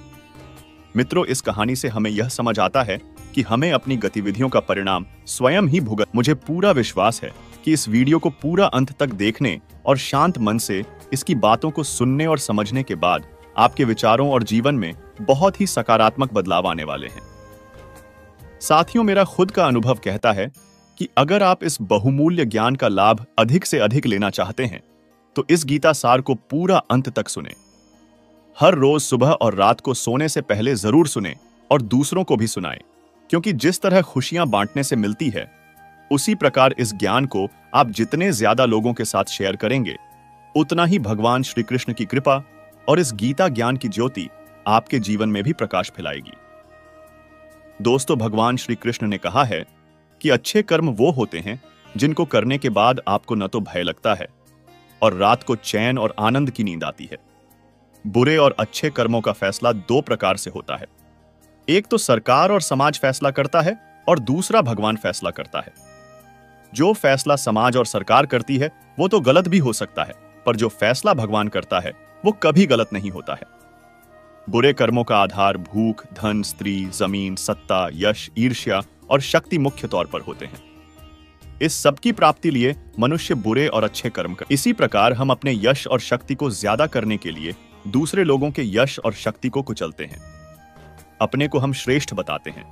मित्रों, इस कहानी से हमें यह समझ आता है कि हमें अपनी गतिविधियों का परिणाम स्वयं ही भुगत। मुझे पूरा विश्वास है कि इस वीडियो को पूरा अंत तक देखने और शांत मन से इसकी बातों को सुनने और समझने के बाद आपके विचारों और जीवन में बहुत ही सकारात्मक बदलाव आने वाले हैं। साथियों, मेरा खुद का अनुभव कहता है कि अगर आप इस बहुमूल्य ज्ञान का लाभ अधिक से अधिक लेना चाहते हैं तो इस गीता सार को पूरा अंत तक सुने। हर रोज सुबह और रात को सोने से पहले जरूर सुने और दूसरों को भी सुनाएं, क्योंकि जिस तरह खुशियां बांटने से मिलती है उसी प्रकार इस ज्ञान को आप जितने ज्यादा लोगों के साथ शेयर करेंगे उतना ही भगवान श्री कृष्ण की कृपा और इस गीता ज्ञान की ज्योति आपके जीवन में भी प्रकाश फैलाएगी। दोस्तों, भगवान श्री कृष्ण ने कहा है कि अच्छे कर्म वो होते हैं जिनको करने के बाद आपको न तो भय लगता है और रात को चैन और आनंद की नींद आती है। बुरे और अच्छे कर्मों का फैसला 2 प्रकार से होता है। एक तो सरकार और समाज फैसला करता है और दूसरा भगवान फैसला करता है। जो फैसला समाज और सरकार करती है वो तो गलत भी हो सकता है, पर जो फैसला भगवान करता है वो कभी गलत नहीं होता है। बुरे कर्मों का आधार भूख, धन, स्त्री, जमीन, सत्ता, यश, ईर्ष्या और शक्ति मुख्य तौर पर होते हैं। इस सब की प्राप्ति लिए मनुष्य बुरे और अच्छे कर्म कर। इसी प्रकार हम अपने यश और शक्ति को ज्यादा करने के लिए दूसरे लोगों के यश और शक्ति को कुचलते हैं। अपने को हम श्रेष्ठ बताते हैं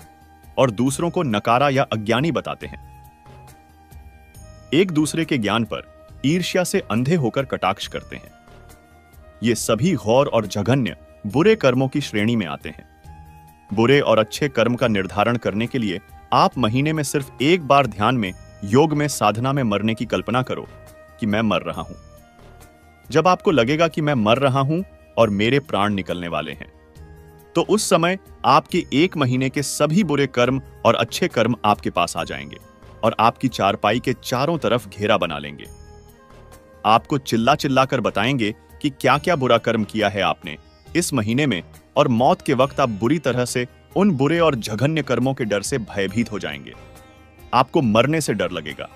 और दूसरों को नकारा या अज्ञानी बताते हैं। एक दूसरे के ज्ञान पर ईर्ष्या से अंधे होकर कटाक्ष करते हैं। ये सभी घोर और जघन्य बुरे कर्मों की श्रेणी में आते हैं। बुरे और अच्छे कर्म का निर्धारण करने के लिए आप महीने में सिर्फ एक बार ध्यान में, योग में, साधना में मरने की कल्पना करो कि मैं मर रहा हूं। जब आपको लगेगा कि मैं मर रहा हूं और मेरे प्राण निकलने वाले हैं, तो उस समय आपके 1 महीने के सभी बुरे कर्म और अच्छे कर्म आपके पास आ जाएंगे और आपकी चारपाई के चारों तरफ घेरा बना लेंगे। आपको चिल्ला चिल्ला कर बताएंगे कि क्या क्या बुरा कर्म किया है आपने इस महीने में, और मौत के वक्त आप बुरी तरह से उन बुरे और जघन्य कर्मों के डर से भयभीत हो जाएंगे। आपको मरने से डर लगेगा।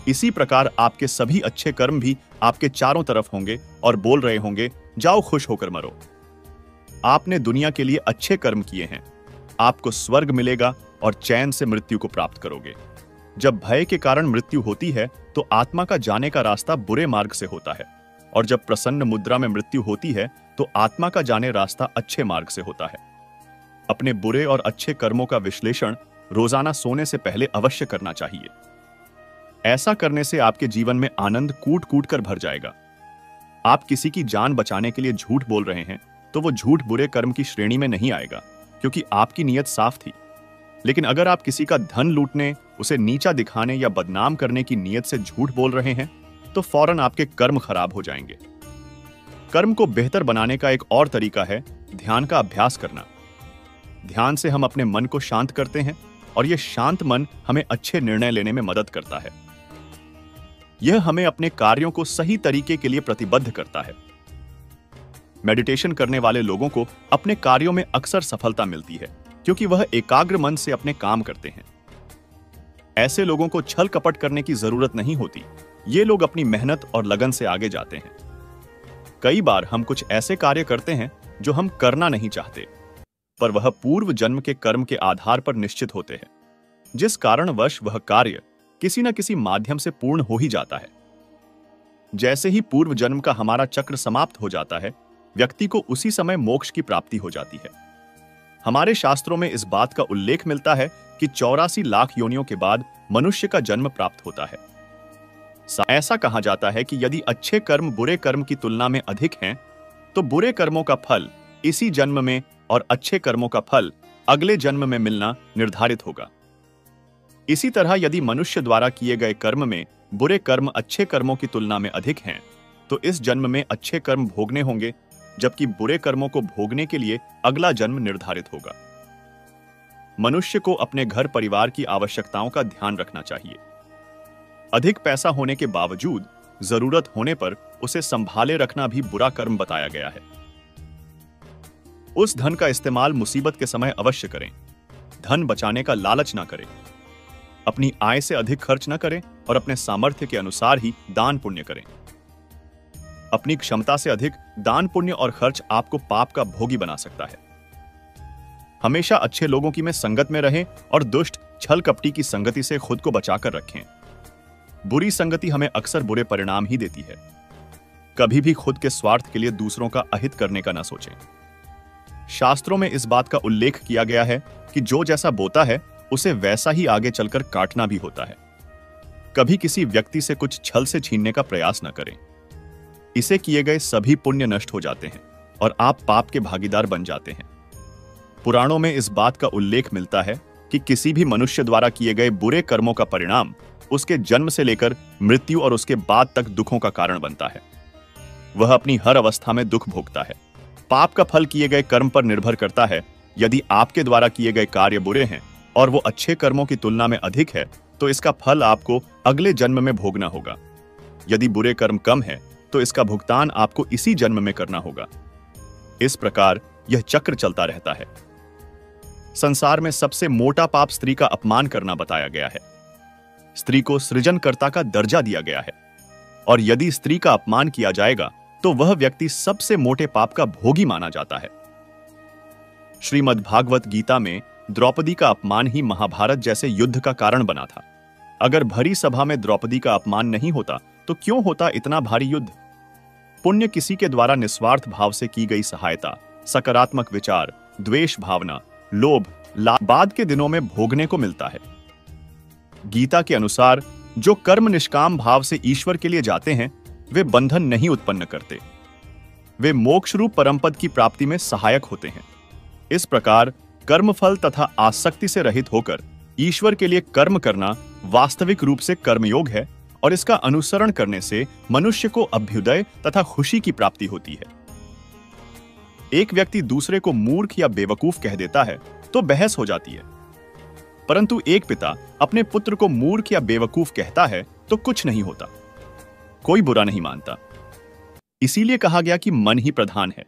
इसी प्रकार आपके सभी अच्छे कर्म भी आपके चारों तरफ होंगे और बोल रहे होंगे, जाओ खुश होकर मरो। आपने दुनिया के लिए अच्छे कर्म किए हैं, आपको स्वर्ग मिलेगा और चैन से मृत्यु को प्राप्त करोगे। जब भय के कारण मृत्यु होती है तो आत्मा का जाने का रास्ता बुरे मार्ग से होता है, और जब प्रसन्न मुद्रा में मृत्यु होती है तो आत्मा का जाने रास्ता अच्छे मार्ग से होता है। अपने बुरे और अच्छे कर्मों का विश्लेषण रोजाना सोने से पहले अवश्य करना चाहिए। ऐसा करने से आपके जीवन में आनंद कूट कूट कर भर जाएगा। आप किसी की जान बचाने के लिए झूठ बोल रहे हैं तो वो झूठ बुरे कर्म की श्रेणी में नहीं आएगा, क्योंकि आपकी नीयत साफ थी। लेकिन अगर आप किसी का धन लूटने, उसे नीचा दिखाने या बदनाम करने की नीयत से झूठ बोल रहे हैं तो फौरन आपके कर्म खराब हो जाएंगे। कर्म को बेहतर बनाने का एक और तरीका है ध्यान का अभ्यास करना। ध्यान से हम अपने मन को शांत करते हैं और यह शांत मन हमें अच्छे निर्णय लेने में मदद करता है। यह हमें अपने कार्यों को सही तरीके के लिए प्रतिबद्ध करता है। मेडिटेशन करने वाले लोगों को अपने कार्यों में अक्सर सफलता मिलती है, क्योंकि वह एकाग्र मन से अपने काम करते हैं। ऐसे लोगों को छल कपट करने की जरूरत नहीं होती। ये लोग अपनी मेहनत और लगन से आगे जाते हैं। कई बार हम कुछ ऐसे कार्य करते हैं जो हम करना नहीं चाहते, पर वह पूर्व जन्म के कर्म के आधार पर निश्चित होते हैं, जिस कारणवश वह कार्य किसी न किसी माध्यम से पूर्ण हो ही जाता है। जैसे ही पूर्व जन्म का हमारा चक्र समाप्त हो जाता है, व्यक्ति को उसी समय मोक्ष की प्राप्ति हो जाती है। हमारे शास्त्रों में इस बात का उल्लेख मिलता है कि 84 लाख योनियों के बाद मनुष्य का जन्म प्राप्त होता है। ऐसा कहा जाता है कि यदि अच्छे कर्म बुरे कर्म की तुलना में अधिक हैं, तो बुरे कर्मों का फल इसी जन्म में और अच्छे कर्मों का फल अगले जन्म में मिलना निर्धारित होगा। इसी तरह यदि मनुष्य द्वारा किए गए कर्म में बुरे कर्म अच्छे कर्मों की तुलना में अधिक हैं, तो इस जन्म में अच्छे कर्म भोगने होंगे, जबकि बुरे कर्मों को भोगने के लिए अगला जन्म निर्धारित होगा। मनुष्य को अपने घर परिवार की आवश्यकताओं का ध्यान रखना चाहिए। अधिक पैसा होने के बावजूद जरूरत होने पर उसे संभाले रखना भी बुरा कर्म बताया गया है। उस धन का इस्तेमाल मुसीबत के समय अवश्य करें। धन बचाने का लालच ना करें। अपनी आय से अधिक खर्च न करें और अपने सामर्थ्य के अनुसार ही दान पुण्य करें। अपनी क्षमता से अधिक दान पुण्य और खर्च आपको पाप का भोगी बना सकता है। हमेशा अच्छे लोगों की में संगत में रहें और दुष्ट छल कपटी की संगति से खुद को बचाकर रखें। बुरी संगति हमें अक्सर बुरे परिणाम ही देती है। कभी भी खुद के स्वार्थ के लिए दूसरों का अहित करने का ना सोचें। शास्त्रों में इस बात का उल्लेख किया गया है कि जो जैसा बोता है उसे वैसा ही आगे चलकर काटना भी होता है। कभी किसी व्यक्ति से कुछ छल से छीनने का प्रयास न करें। इसे किए गए सभी पुण्य नष्ट हो जाते हैं और आप पाप के भागीदार बन जाते हैं। पुराणों में इस बात का उल्लेख मिलता है कि किसी भी मनुष्य द्वारा किए गए बुरे कर्मों का परिणाम उसके जन्म से लेकर मृत्यु और उसके बाद तक दुखों का कारण बनता है। वह अपनी हर अवस्था में दुख भोगता है। पाप का फल किए गए कर्म पर निर्भर करता है। यदि आपके द्वारा किए गए कार्य बुरे हैं और वो अच्छे कर्मों की तुलना में अधिक है तो इसका फल आपको अगले जन्म में भोगना होगा। यदि बुरे कर्म कम है तो इसका भुगतान आपको इसी जन्म में करना होगा। इस प्रकार यह चक्र चलता रहता है। संसार में सबसे मोटा पाप स्त्री का अपमान करना बताया गया है। स्त्री को सृजनकर्ता का दर्जा दिया गया है और यदि स्त्री का अपमान किया जाएगा तो वह व्यक्ति सबसे मोटे पाप का भोगी माना जाता है। श्रीमद् भागवत गीता में द्रौपदी का अपमान ही महाभारत जैसे युद्ध का कारण बना था। अगर भरी सभा में द्रौपदी का अपमान नहीं होता तो क्यों होता इतना भारी युद्ध। पुण्य किसी के द्वारा निस्वार्थ भाव से की गई सहायता, सकारात्मक विचार, द्वेष भावना, लोभ, बाद के दिनों में भोगने को मिलता है। गीता के अनुसार जो कर्म निष्काम भाव से ईश्वर के लिए जाते हैं वे बंधन नहीं उत्पन्न करते। वे मोक्ष रूप परमपद की प्राप्ति में सहायक होते हैं। इस प्रकार कर्मफल तथा आसक्ति से रहित होकर ईश्वर के लिए कर्म करना वास्तविक रूप से कर्मयोग है और इसका अनुसरण करने से मनुष्य को अभ्युदय तथा खुशी की प्राप्ति होती है। एक व्यक्ति दूसरे को मूर्ख या बेवकूफ कह देता है तो बहस हो जाती है, परंतु एक पिता अपने पुत्र को मूर्ख या बेवकूफ कहता है तो कुछ नहीं होता, कोई बुरा नहीं मानता। इसीलिए कहा गया कि मन ही प्रधान है।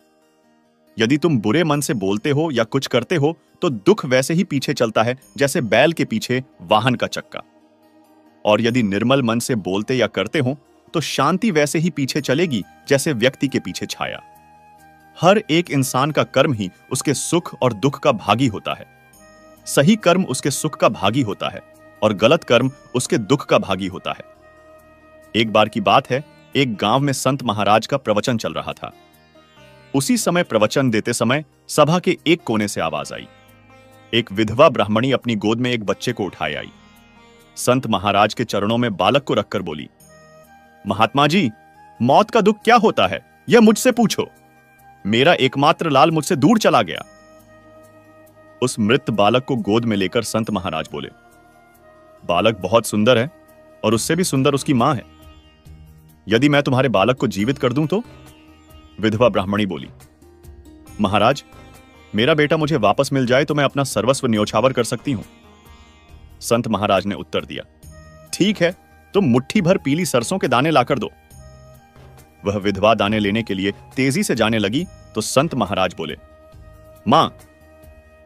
यदि तुम बुरे मन से बोलते हो या कुछ करते हो तो दुख वैसे ही पीछे चलता है जैसे बैल के पीछे वाहन का चक्का। और यदि निर्मल मन से बोलते या करते हो तो शांति वैसे ही पीछे चलेगी जैसे व्यक्ति के पीछे छाया। हर एक इंसान का कर्म ही उसके सुख और दुख का भागी होता है। सही कर्म उसके सुख का भागी होता है और गलत कर्म उसके दुख का भागी होता है। एक बार की बात है, एक गांव में संत महाराज का प्रवचन चल रहा था। उसी समय प्रवचन देते समय सभा के एक कोने से आवाज आई। एक विधवा ब्राह्मणी अपनी गोद में एक बच्चे को उठाए आई। संत महाराज के चरणों में बालक को रखकर बोली, महात्मा जी, मौत का दुख क्या होता है यह मुझसे पूछो। मेरा एकमात्र लाल मुझसे दूर चला गया। उस मृत बालक को गोद में लेकर संत महाराज बोले, बालक बहुत सुंदर है और उससे भी सुंदर उसकी मां है। यदि मैं तुम्हारे बालक को जीवित कर दूं तो? विधवा ब्राह्मणी बोली, महाराज, मेरा बेटा मुझे वापस मिल जाए तो मैं अपना सर्वस्व न्योछावर कर सकती हूं। संत महाराज ने उत्तर दिया, ठीक है, तुम मुट्ठी भर पीली सरसों के दाने लाकर दो। वह विधवा दाने लेने के लिए तेजी से जाने लगी तो संत महाराज बोले, मां,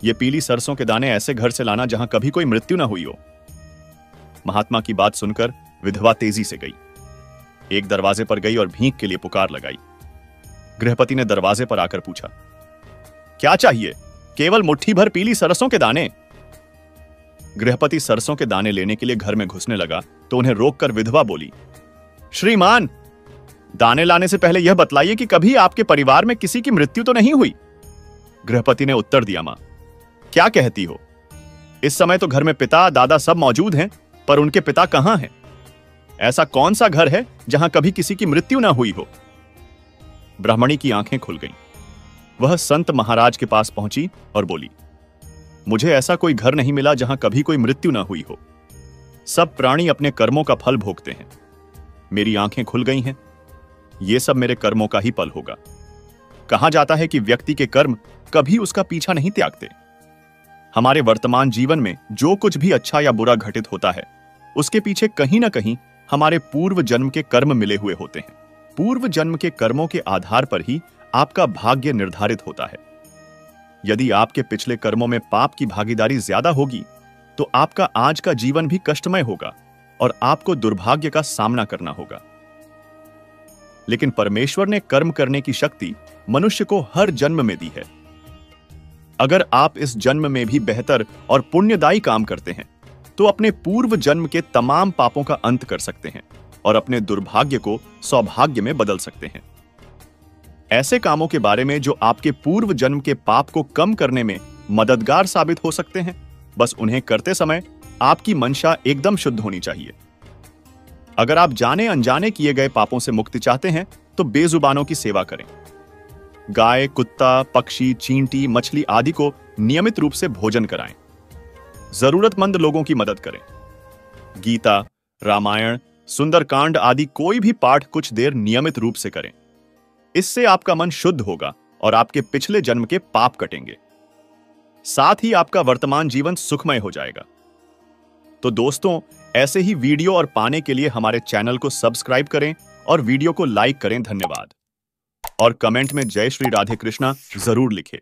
ये पीली सरसों के दाने ऐसे घर से लाना जहां कभी कोई मृत्यु ना हुई हो। महात्मा की बात सुनकर विधवा तेजी से गई। एक दरवाजे पर गई और भीख के लिए पुकार लगाई। गृहपति ने दरवाजे पर आकर पूछा, क्या चाहिए? केवल मुट्ठी भर पीली सरसों के दाने। गृहपति सरसों के दाने लेने के लिए घर में घुसने लगा तो उन्हें रोककर विधवा बोली, श्रीमान, दाने लाने से पहले यह बतलाइए कि कभी आपके परिवार में किसी की मृत्यु तो नहीं हुई। गृहपति ने उत्तर दिया, मां, क्या कहती हो? इस समय तो घर में पिता दादा सब मौजूद हैं, पर उनके पिता कहां हैं? ऐसा कौन सा घर है जहां कभी किसी की मृत्यु ना हुई हो? ब्राह्मणी की आंखें खुल गईं। वह संत महाराज के पास पहुंची और बोली, मुझे ऐसा कोई घर नहीं मिला जहां कभी कोई मृत्यु ना हुई हो। सब प्राणी अपने कर्मों का फल भोगते हैं। मेरी आंखें खुल गई हैं। यह सब मेरे कर्मों का ही फल होगा। कहा जाता है कि व्यक्ति के कर्म कभी उसका पीछा नहीं त्यागते। हमारे वर्तमान जीवन में जो कुछ भी अच्छा या बुरा घटित होता है, उसके पीछे कहीं ना कहीं हमारे पूर्व जन्म के कर्म मिले हुए होते हैं। पूर्व जन्म के कर्मों के आधार पर ही आपका भाग्य निर्धारित होता है। यदि आपके पिछले कर्मों में पाप की भागीदारी ज्यादा होगी, तो आपका आज का जीवन भी कष्टमय होगा और आपको दुर्भाग्य का सामना करना होगा। लेकिन परमेश्वर ने कर्म करने की शक्ति मनुष्य को हर जन्म में दी है। अगर आप इस जन्म में भी बेहतर और पुण्यदायी काम करते हैं, तो अपने पूर्व जन्म के तमाम पापों का अंत कर सकते हैं और अपने दुर्भाग्य को सौभाग्य में बदल सकते हैं। ऐसे कामों के बारे में जो आपके पूर्व जन्म के पाप को कम करने में मददगार साबित हो सकते हैं, बस उन्हें करते समय आपकी मंशा एकदम शुद्ध होनी चाहिए। अगर आप जाने अनजाने किए गए पापों से मुक्ति चाहते हैं, तो बेजुबानों की सेवा करें। गाय, कुत्ता, पक्षी, चींटी, मछली आदि को नियमित रूप से भोजन कराएं। जरूरतमंद लोगों की मदद करें। गीता, रामायण, सुंदरकांड आदि कोई भी पाठ कुछ देर नियमित रूप से करें। इससे आपका मन शुद्ध होगा और आपके पिछले जन्म के पाप कटेंगे। साथ ही आपका वर्तमान जीवन सुखमय हो जाएगा। तो दोस्तों, ऐसे ही वीडियो और पाने के लिए हमारे चैनल को सब्सक्राइब करें और वीडियो को लाइक करें। धन्यवाद। और कमेंट में जय श्री राधे कृष्णा जरूर लिखें।